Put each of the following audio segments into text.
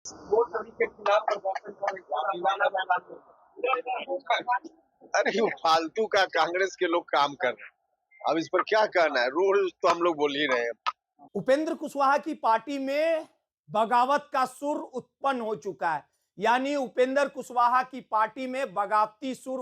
Vote चोरी के खिलाफ प्रदर्शन अरे वो फालतू का कांग्रेस के लोग काम कर रहे हैं। अब इस पर क्या कहना है, रोज तो हम लोग बोल ही रहे हैं। उपेंद्र कुशवाहा की पार्टी में बगावत का सुर उत्पन्न हो चुका है। यानी उपेंद्र कुशवाहा की पार्टी में बगावती सुर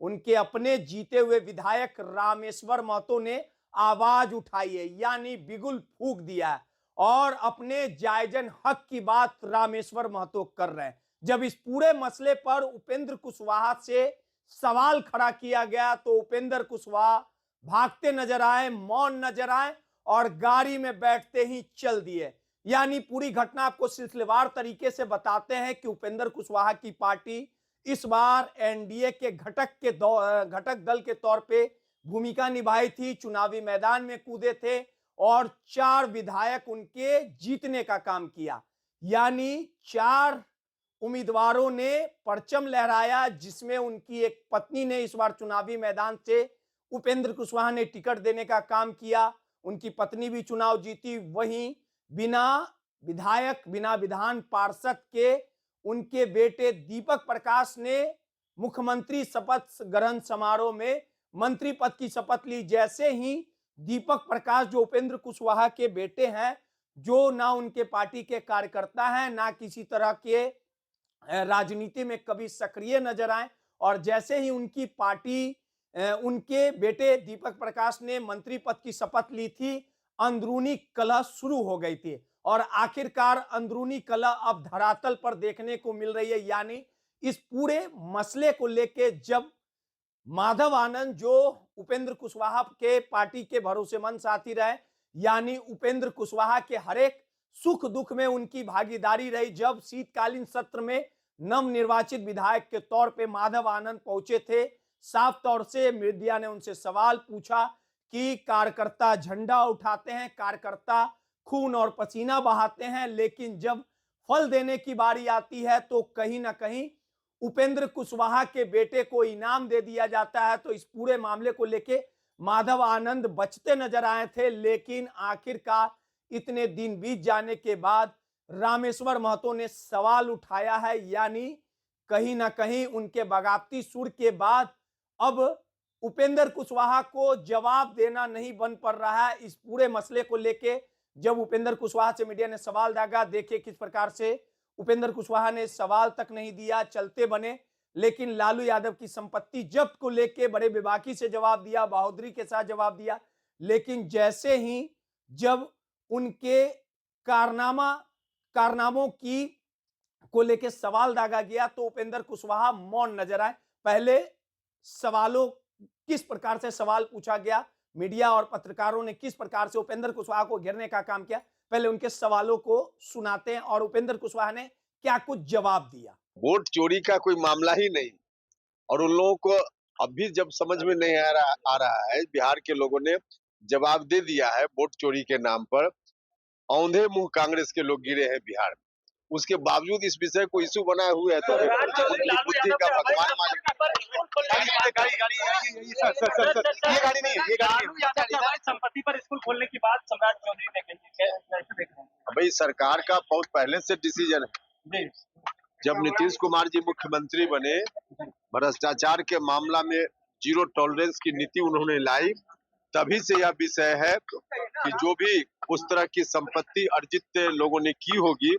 उनके अपने जीते हुए विधायक रामेश्वर महतो ने आवाज उठाई है, यानी बिगुल फूंक दिया है और अपने जायजन हक की बात रामेश्वर महतो कर रहे हैं। जब इस पूरे मसले पर उपेंद्र कुशवाहा से सवाल खड़ा किया गया तो उपेंद्र कुशवाहा भागते नजर आए, मौन नजर आए और गाड़ी में बैठते ही चल दिए। यानी पूरी घटना आपको सिलसिलेवार तरीके से बताते हैं कि उपेंद्र कुशवाहा की पार्टी इस बार एनडीए के घटक दल के तौर पे भूमिका निभाई थी, चुनावी मैदान में कूदे थे और 4 विधायक उनके जीतने का काम किया। यानी 4 उम्मीदवारों ने परचम लहराया, जिसमें उनकी एक पत्नी ने इस बार चुनावी मैदान से उपेंद्र कुशवाहा ने टिकट देने का काम किया। उनकी पत्नी भी चुनाव जीती। वहीं बिना विधान पार्षद के उनके बेटे दीपक प्रकाश ने मुख्यमंत्री शपथ ग्रहण समारोह में मंत्री पद की शपथ ली। जैसे ही दीपक प्रकाश, जो उपेंद्र कुशवाहा के बेटे हैं, जो ना उनके पार्टी के कार्यकर्ता हैं, ना किसी तरह के राजनीति में कभी सक्रिय नजर आए, और जैसे ही उनकी पार्टी उनके बेटे दीपक प्रकाश ने मंत्री पद की शपथ ली थी, अंदरूनी कलह शुरू हो गई थी और आखिरकार अंदरूनी कलह अब धरातल पर देखने को मिल रही है। यानी इस पूरे मसले को लेके जब माधव आनंद, जो उपेंद्र कुशवाहा के पार्टी के भरोसेमंद साथी रहे, यानी उपेंद्र कुशवाहा के हरेक सुख दुख में उनकी भागीदारी रही, जब शीतकालीन सत्र में नवनिर्वाचित विधायक के तौर पे माधव आनंद पहुंचे थे, साफ तौर से मीडिया ने उनसे सवाल पूछा कि कार्यकर्ता झंडा उठाते हैं, कार्यकर्ता खून और पसीना बहाते हैं, लेकिन जब फल देने की बारी आती है तो कहीं ना कहीं उपेंद्र कुशवाहा के बेटे को इनाम दे दिया जाता है। तो इस पूरे मामले को लेके माधव आनंद बचते नजर आए थे, लेकिन आखिरकार इतने दिन बीत जाने के बाद रामेश्वर महतो ने सवाल उठाया है। यानी कहीं ना कहीं उनके बगावती सुर के बाद अब उपेंद्र कुशवाहा को जवाब देना नहीं बन पड़ रहा है। इस पूरे मसले को लेके जब उपेंद्र कुशवाहा से मीडिया ने सवाल दागा, देखिए किस प्रकार से उपेंद्र कुशवाहा ने सवाल तक नहीं दिया, चलते बने। लेकिन लालू यादव की संपत्ति जब्त को लेके बड़े बेबाकी से जवाब दिया, बहादुरी के साथ जवाब दिया। लेकिन जैसे ही जब उनके कारनामों की को लेके सवाल दागा गया तो उपेंद्र कुशवाहा मौन नजर आए। पहले सवालों किस प्रकार से सवाल पूछा गया, मीडिया और पत्रकारों ने किस प्रकार से उपेंद्र कुशवाहा को घेरने का काम किया, पहले उनके सवालों को सुनाते हैं और उपेंद्र कुशवाहा ने क्या कुछ जवाब दिया। वोट चोरी का कोई मामला ही नहीं, और उन लोगों को अभी जब समझ में नहीं आ रहा है, बिहार के लोगों ने जवाब दे दिया है वोट चोरी के नाम पर। औंधे मुंह कांग्रेस के लोग गिरे हैं बिहार में, उसके बावजूद इस विषय को इशू बनाए हुए है। तो बुद्धि का भगवान मालिक। संपत्ति पर स्कूल खोलने की बात सम्राट चौधरी ने कही, कैसे देख रहे हैं? भाई सरकार का बहुत पहले से डिसीजन है। जब नीतीश कुमार जी मुख्यमंत्री बने, भ्रष्टाचार के मामला में जीरो टॉलरेंस की नीति उन्होंने लाई, तभी से यह विषय है कि जो भी उस तरह की संपत्ति अर्जित लोगों ने की होगी,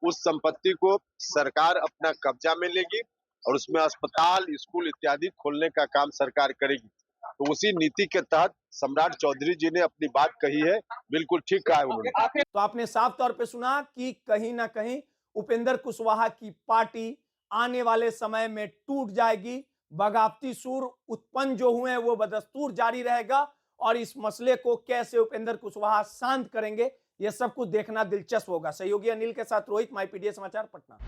उस संपत्ति को सरकार अपना कब्जा में लेगी और उसमें अस्पताल, स्कूल इत्यादि खोलने का काम सरकार करेगी। तो उसी नीति के तहत सम्राट चौधरी जी ने अपनी बात कही है, बिल्कुल ठीक कहा है उन्होंने। तो आपने साफ तौर पे सुना कि कहीं ना कहीं उपेंद्र कुशवाहा की पार्टी आने वाले समय में टूट जाएगी। बगावती सुर उत्पन्न जो हुए हैं वो बदस्तूर जारी रहेगा और इस मसले को कैसे उपेंद्र कुशवाहा शांत करेंगे, यह सब कुछ देखना दिलचस्प होगा। सहयोगी अनिल के साथ रोहित, माई पीडीए समाचार, पटना।